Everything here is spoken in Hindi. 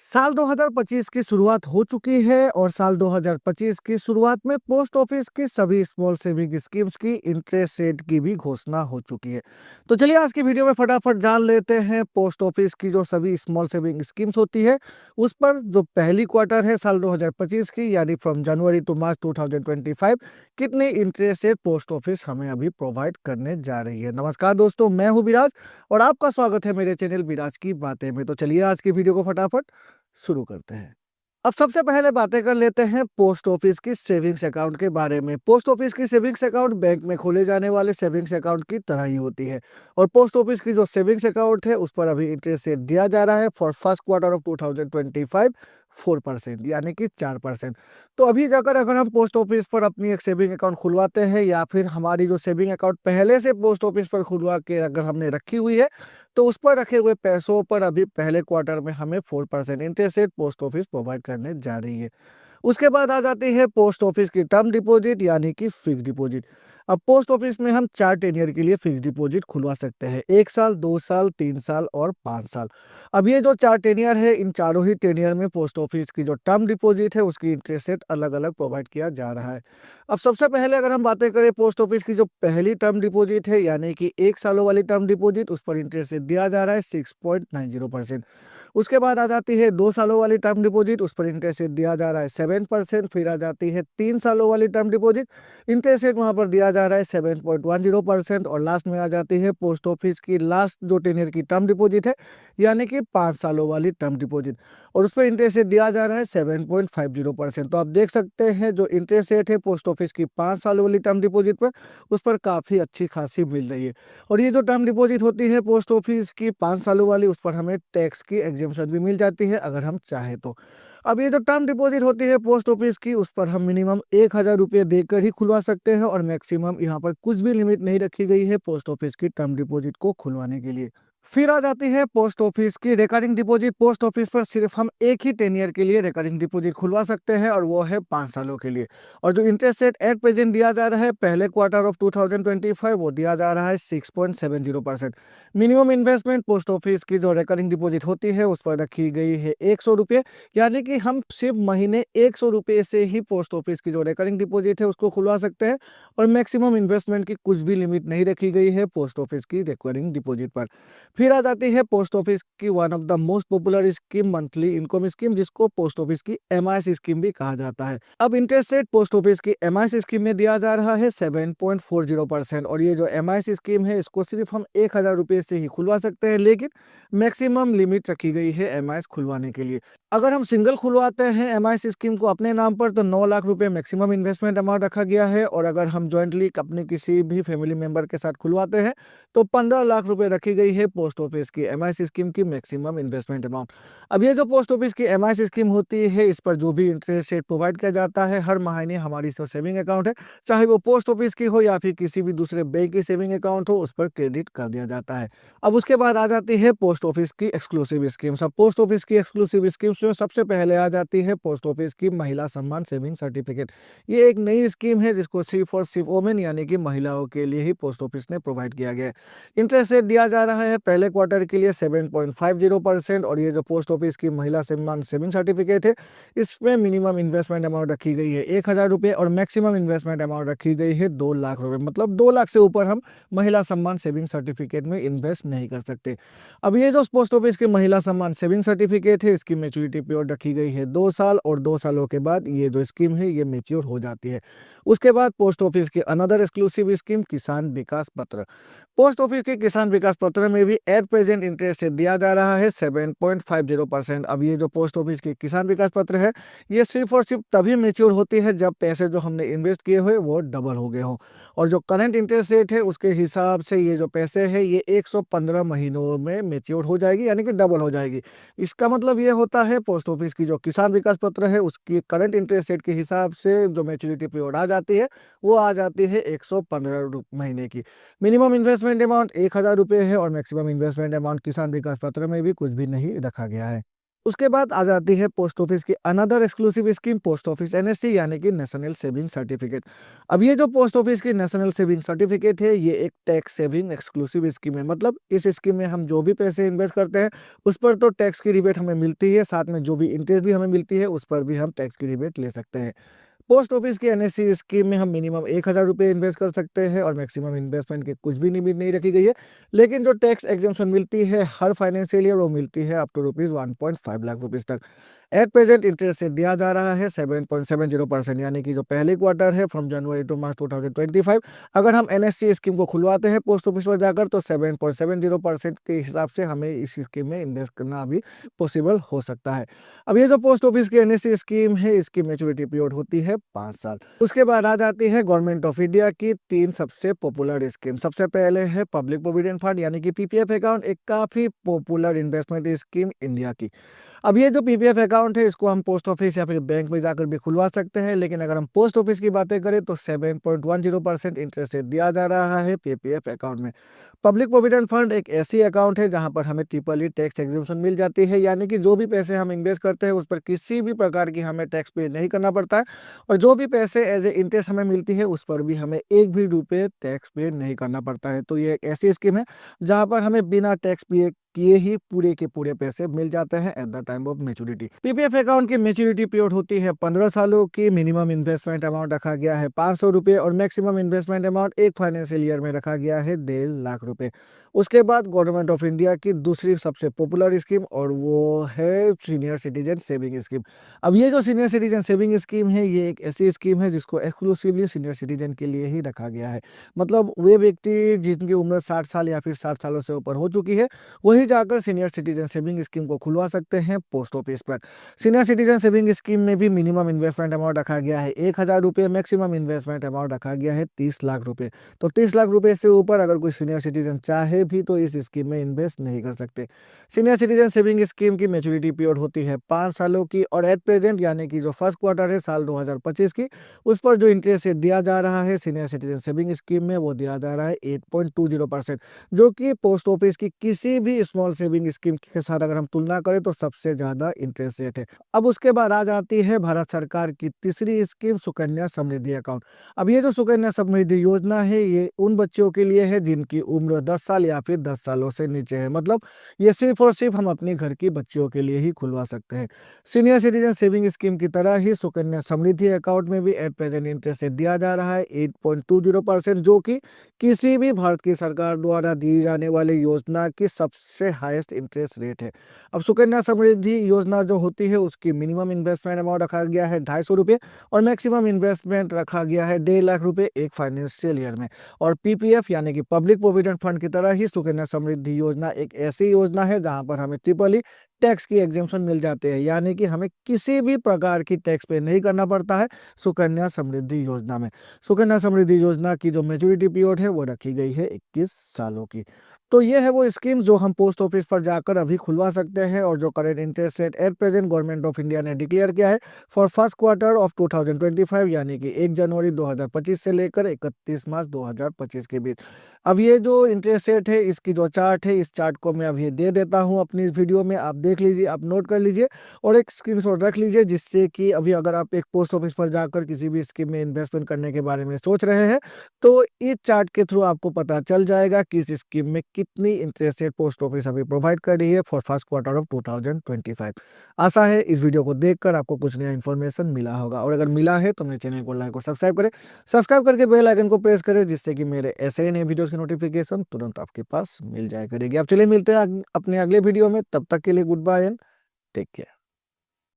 साल 2025 की शुरुआत हो चुकी है और साल 2025 की शुरुआत में पोस्ट ऑफिस की सभी स्मॉल सेविंग स्कीम्स की इंटरेस्ट रेट की भी घोषणा हो चुकी है। तो चलिए आज की वीडियो में फटाफट जान लेते हैं पोस्ट ऑफिस की जो सभी स्मॉल सेविंग स्कीम्स होती है उस पर जो पहली क्वार्टर है साल 2025 की यानी फ्रॉम जनवरी टू मार्च 2025 कितने इंटरेस्ट रेट पोस्ट ऑफिस हमें अभी प्रोवाइड करने जा रही है। नमस्कार दोस्तों, मैं हूँ विराज और आपका स्वागत है मेरे चैनल विराज की बातें में। तो चलिए आज की वीडियो को फटाफट शुरू करते हैं। अब सबसे पहले बातें कर लेते हैं पोस्ट ऑफिस की सेविंग्स अकाउंट के बारे में। पोस्ट ऑफिस की सेविंग्स अकाउंट बैंक में खोले जाने वाले सेविंग्स अकाउंट की तरह ही होती है और पोस्ट ऑफिस की जो सेविंग्स अकाउंट है उस पर अभी इंटरेस्ट रेट दिया जा रहा है फॉर फर्स्ट क्वार्टर ऑफ 2025 4% यानी कि 4%। तो अभी जाकर अगर हम पोस्ट ऑफिस पर अपनी एक सेविंग अकाउंट खुलवाते हैं या फिर हमारी जो सेविंग अकाउंट पहले से पोस्ट ऑफिस पर खुलवा के अगर हमने रखी हुई है तो उस पर रखे हुए पैसों पर अभी पहले क्वार्टर में हमें 4% interest rate post office provide करने जा रही है। उसके बाद आ जाती है पोस्ट ऑफिस की टर्म डिपॉजिट यानी कि फिक्स डिपॉजिट। अब पोस्ट ऑफिस में हम 4 टेन्योर के लिए फिक्स डिपॉजिट खुलवा सकते हैं, 1 साल, 2 साल, 3 साल और 5 साल। अब ये जो 4 टेन्योर है इन चारों ही टेन्योर में पोस्ट ऑफिस की जो टर्म डिपॉजिट है उसकी इंटरेस्ट रेट अलग अलग प्रोवाइड किया जा रहा है। अब सबसे पहले अगर हम बातें करें पोस्ट ऑफिस की जो पहली टर्म डिपॉजिट है यानी कि 1 सालों वाली टर्म डिपॉजिट, उस पर इंटरेस्ट रेट दिया जा रहा है 6.90%। उसके बाद आ जाती है 2 सालों वाली टर्म डिपॉजिट, उस पर इंटरेस्ट रेट दिया जा रहा है 7%। फिर आ जाती है 3 सालों वाली टर्म डिपॉजिट, इंटरेस्ट रेट वहां पर दिया जा रहा है 7.10%। और लास्ट में आ जाती है पोस्ट ऑफिस की लास्ट जो टेनियर की टर्म डिपॉजिट है यानी कि 5 सालों वाली टर्म डिपॉजिट, और उस पर इंटरेस्ट रेट दिया जा रहा है 7.50%। तो आप देख सकते हैं जो इंटरेस्ट रेट है पोस्ट ऑफिस की 5 सालों वाली टर्म डिपॉजिट पर उस पर काफ़ी अच्छी खासी मिल रही है। और ये जो टर्म डिपॉजिट होती है पोस्ट ऑफिस की 5 सालों वाली उस पर हमें टैक्स की एग्जेम्पशन भी मिल जाती है अगर हम चाहें तो। अब ये जो टर्म डिपॉजिट होती है पोस्ट ऑफिस की उस पर हम मिनिमम 1,000 रुपये देकर ही खुलवा सकते हैं और मैक्सिमम यहाँ पर कुछ भी लिमिट नहीं रखी गई है पोस्ट ऑफिस की टर्म डिपॉजिट को खुलवाने के लिए। फिर आ जाती है पोस्ट ऑफिस की रिकरिंग डिपॉजिट। पोस्ट ऑफिस पर सिर्फ हम एक ही टेनियर के लिए रिकरिंग डिपॉजिट खुलवा सकते हैं और वो है 5 सालों के लिए। और जो इंटरेस्ट रेट एट प्रेजेंट दिया जा रहा है पहले क्वार्टर ऑफ 2025 वो दिया जा रहा है 6.70%। मिनिमम इन्वेस्टमेंट पोस्ट ऑफिस की जो रिकरिंग डिपॉजिट होती है उस पर रखी गई है 100 रुपये, यानी कि हम सिर्फ महीने 100 रुपये से ही पोस्ट ऑफिस की जो रिकरिंग डिपॉजिट है उसको खुलवा सकते हैं और मैक्सिमम इन्वेस्टमेंट की कुछ भी लिमिट नहीं रखी गई है पोस्ट ऑफिस की रिकरिंग डिपॉजिट पर। फिर आ जाती है पोस्ट ऑफिस की one of the most popular scheme monthly income scheme, जिसको पोस्ट ऑफिस की एमआईएस स्कीम भी कहा जाता है। अब इंटरेस्ट रेट पोस्ट ऑफिस की एमआईएस स्कीम में दिया जा रहा है 7.40%। और ये जो एमआईएस स्कीम है इसको सिर्फ हम 1,000 रुपये से ही खुलवा सकते हैं, लेकिन मैक्सिमम लिमिट रखी गई है एमआईएस खुलवाने के लिए। अगर हम सिंगल खुलवाते हैं एमआईएस स्कीम को अपने नाम पर तो 9 लाख रुपए मैक्सिमम इन्वेस्टमेंट अमाउंट रखा गया है, और अगर हम ज्वाइंटली अपने किसी भी फैमिली मेंबर के साथ खुलवाते हैं तो 15 लाख रुपए रखी गई है पोस्ट ऑफिस की एमआईएस स्कीम की मैक्सिमम इन्वेस्टमेंट अमाउंट। अब ये जो पोस्ट ऑफिस की एमआईएस स्कीम होती है इस पर जो भी इंटरेस्ट रेट प्रोवाइड किया जाता है हर महीने हमारी जो सेविंग अकाउंट है चाहे वो पोस्ट ऑफिस की हो या फिर किसी भी दूसरे बैंक की सेविंग अकाउंट हो उस पर क्रेडिट कर दिया जाता है। अब उसके बाद आ जाती है पोस्ट ऑफिस की एक्सक्लूसिव स्कीम्स। अब पोस्ट ऑफिस की एक्सक्लूसिव स्कीम्स में सबसे पहले आ जाती है पोस्ट ऑफिस की महिला सम्मान सेविंग सर्टिफिकेट। ये एक नई स्कीम है जिसको सिर्फ और सिर्फ वोमेन यानी कि महिलाओं के लिए ही पोस्ट ऑफिस ने प्रोवाइड किया गया है। इंटरेस्ट रेट दिया जा रहा है पहले क्वार्टर के लिए 7.50%। और ये जो पोस्ट ऑफिस की महिला सम्मान सेविंग सर्टिफिकेट है इसमें मिनिमम इन्वेस्टमेंट अमाउंट रखी गई है 1,000 रुपये और मैक्सिमम इन्वेस्टमेंट अमाउंट रखी गई है 2 लाख रुपए, मतलब 2 लाख से ऊपर हम महिला सम्मान सेविंग सर्टिफिकेट में इन्वेस्ट नहीं कर सकते। अब ये जो पोस्ट ऑफिस की महिला सम्मान सेविंग सर्टिफिकेट है इसकी मैच्योरिटी पीरियड रखी गई है 2 साल, और 2 सालों के बाद ये जो स्कीम है ये मैच्योर हो जाती है। उसके बाद पोस्ट ऑफिस की अनदर एक्सक्लूसिव स्कीम किसान विकास पत्र। पोस्ट ऑफिस के किसान विकास पत्र में भी एट प्रेजेंट इंटरेस्ट दिया जा रहा है 7.50%। अब ये जो पोस्ट ऑफिस की किसान विकास पत्र है ये सिर्फ और सिर्फ तभी मैच्योर होती है जब पैसे जो हमने इन्वेस्ट किए हुए वो डबल हो गए हों, और जो करंट इंटरेस्ट रेट है उसके हिसाब से ये जो पैसे है ये 115 महीनों में मैच्योर हो जाएगी यानी कि डबल हो जाएगी। इसका मतलब ये होता है पोस्ट ऑफिस की जो किसान विकास पत्र है उसकी करंट इंटरेस्ट रेट के हिसाब से जो मैच्योरिटी पीरियड आ जाती है वो आ जाती है 115 महीने की। मिनिमम इन्वेस्टमेंट अमाउंट 1,000 रुपये है और मैक्सिमम इन्वेस्टमेंट अमाउंट किसान विकास पत्र में भी कुछ भी नहीं रखा गया है। उसके बाद आ जाती है पोस्ट ऑफिस की another exclusive scheme, post office NSC यानी कि नेशनल सेविंग सर्टिफिकेट। अब ये जो पोस्ट ऑफिस की नेशनल सेविंग सर्टिफिकेट है, ये एक टैक्स सेविंग एक्सक्लूसिव स्कीम है। मतलब इस स्कीम में हम जो भी पैसे इन्वेस्ट करते हैं उस पर तो टैक्स की रिबेट हमें मिलती है, साथ में जो भी इंटरेस्ट भी हमें मिलती है उस पर भी हम टैक्स की रिबेट ले सकते हैं। पोस्ट ऑफिस की एनएससी स्कीम में हम मिनिमम 1,000 रुपये इन्वेस्ट कर सकते हैं और मैक्सिमम इन्वेस्टमेंट की कुछ भी लिमिट नहीं रखी गई है। लेकिन जो टैक्स एग्जेम्पशन मिलती है हर फाइनेंशियल ईयर, वो मिलती है अप टू ₹1.5 लाख तक। एट प्रेजेंट इंटरेस्ट रेट दिया जा रहा है 7.70%, यानी कि जो पहले क्वार्टर है फ्रॉम जनवरी टू मार्च 2025, अगर हम एनएससी स्कीम को खुलवाते हैं पोस्ट ऑफिस पर जाकर तो 7.70% के हिसाब से हमें इस स्कीम में इन्वेस्ट करना अभी पॉसिबल हो सकता है। अब ये जो पोस्ट ऑफिस की एनएससी स्कीम है, इसकी मैच्योरिटी पीरियड होती है 5 साल। उसके बाद आ जाती है गवर्नमेंट ऑफ इंडिया की 3 सबसे पॉपुलर स्कीम। सबसे पहले है पब्लिक प्रोविडेंट फंड यानी कि पीपीएफ अकाउंट, एक काफी पॉपुलर इन्वेस्टमेंट स्कीम इंडिया की। अब ये जो पीपीएफ अकाउंट है, इसको हम पोस्ट ऑफिस या फिर बैंक में जाकर भी खुलवा सकते हैं, लेकिन अगर हम पोस्ट ऑफिस की बातें करें तो 7.10% इंटरेस्ट रेट दिया जा रहा है पीपीएफ अकाउंट में। पब्लिक प्रोविडेंट फंड एक ऐसी अकाउंट है जहां पर हमें ट्रिपल ई टैक्स एग्जेम्पशन मिल जाती है, यानी कि जो भी पैसे हम इन्वेस्ट करते हैं उस पर किसी भी प्रकार की हमें टैक्स पे नहीं करना पड़ता है, और जो भी पैसे एज ए इंटरेस्ट हमें मिलती है उस पर भी हमें एक भी रुपये टैक्स पे नहीं करना पड़ता है। तो ये एक ऐसी स्कीम है जहां पर हमें बिना टैक्स पे किए ही पूरे के पूरे पैसे मिल जाते हैं at the time of maturity. PPF account की मैच्योरिटी पीरियड होती है 15 सालों की। मिनिमम इन्वेस्टमेंट अमाउंट रखा गया है 500 रुपये और मैक्सिमम इन्वेस्टमेंट अमाउंट एक फाइनेंशियल ईयर में रखा गया है 1.5 लाख रुपए। उसके बाद गवर्नमेंट ऑफ इंडिया की दूसरी सबसे पॉपुलर स्कीम, और वो है सीनियर सिटीजन सेविंग स्कीम। अब ये जो सीनियर सिटीजन सेविंग स्कीम है, ये एक ऐसी स्कीम है जिसको एक्सक्लूसिवली सीनियर सिटीजन के लिए ही रखा गया है। मतलब वे व्यक्ति जिनकी उम्र 60 साल या फिर 60 सालों से ऊपर हो चुकी है, वही जाकर सीनियर सिटीजन सेविंग स्कीम को खुलवा सकते हैं पोस्ट ऑफिस पर। सीनियर सिटीजन सेविंग स्कीम में भी मिनिमम इन्वेस्टमेंट अमाउंट रखा गया है 1,000 रुपये, मैक्सिमम इन्वेस्टमेंट अमाउंट रखा गया है 30 लाख रुपए। तो 30 लाख रुपए से ऊपर अगर कोई सीनियर सिटीजन चाहे भी तो इस स्कीम में इन्वेस्ट नहीं कर सकते। सीनियर सिटीजन सेविंग स्कीम की मैच्योरिटी पीरियड होती है 5 सालों की, और एट प्रेजेंट यानी कि जो फर्स्ट क्वार्टर है साल 2025 की, उस पर जो इंटरेस्ट दिया जा रहा है सीनियर सिटीजन सेविंग स्कीम में, वो दिया जा रहा है 8.20%, जो कि पोस्ट ऑफिस की किसी भी स्मॉल सेविंग स्कीम के साथ अगर हम तुलना करें तो सबसे ज्यादा इंटरेस्ट रेट है। अब उसके बाद आ जाती है भारत सरकार की तीसरी स्कीम, सुकन्या समृद्धि अकाउंट। अब ये जो सुकन्या समृद्धि योजना है, ये उन बच्चों के लिए है जिनकी उम्र 10 साल या फिर 10 सालों से नीचे है। मतलब ये सिर्फ और सिर्फ हम अपने घर की बच्चियों के लिए ही खुलवा सकते हैं। सीनियर सिटीजन सेविंग स्कीम की तरह ही सुकन्या समृद्धि अकाउंट में भी एट प्रेजेंट इंटरेस्ट रेट दिया जा रहा है 8.20%, जो कि किसी भी भारत की सरकार द्वारा दी जाने वाली योजना की सबसे हाईएस्ट इंटरेस्ट रेट है। अब सुकन्या समृद्धि योजना जो होती है उसकी मिनिमम इन्वेस्टमेंट अमाउंट रखा गया है 250 रुपये और मैक्सिमम इन्वेस्टमेंट रखा गया है 1.5 लाख रुपए एक फाइनेंशियल ईयर में। और पीपीएफ यानी कि पब्लिक प्रोविडेंट फंड की तरह ही सुकन्या समृद्धि योजना एक ऐसी योजना है जहां पर हमें ट्रिपल ई टैक्स की एग्जेम्पशन मिल जाते हैं, यानी कि हमें किसी भी प्रकार की टैक्स पे नहीं करना पड़ता है सुकन्या समृद्धि योजना में। सुकन्या समृद्धि योजना की जो मैच्योरिटी पीरियड है वो रखी गई है 21 सालों की। तो ये है वो स्कीम जो हम पोस्ट ऑफिस पर जाकर अभी खुलवा सकते हैं, और जो current interest rate at present government of India ने डिक्लेयर किया है फॉर फर्स्ट क्वार्टर ऑफ 2025, यानी कि 1 जनवरी 2025 से लेकर 31 मार्च 2025 के बीच। अब ये जो इंटरेस्ट रेट है, इसकी जो चार्ट है, इस चार्ट को मैं अभी दे देता हूँ अपनी इस वीडियो में, आप देख लीजिए, आप नोट कर लीजिए और एक स्क्रीनशॉट रख लीजिए, जिससे कि अभी अगर आप एक पोस्ट ऑफिस पर जाकर किसी भी स्कीम में इन्वेस्टमेंट करने के बारे में सोच रहे हैं तो इस चार्ट के थ्रू आपको पता चल जाएगा कि इस स्कीम में कितनी इंटरेस्ट रेट पोस्ट ऑफिस अभी प्रोवाइड कर रही है फॉर फर्स्ट क्वार्टर ऑफ 2025। आशा है इस वीडियो को देखकर आपको कुछ नया इन्फॉर्मेशन मिला होगा, और अगर मिला है तो मेरे चैनल को लाइक और सब्सक्राइब करें। सब्सक्राइब करके बेल आइकन को प्रेस करें, जिससे कि मेरे ऐसे ही नए वीडियोस की नोटिफिकेशन तुरंत आपके पास मिल जाया करेगी। अब चलिए मिलते हैं अपने अगले वीडियो में, तब तक के लिए goodbye and take care.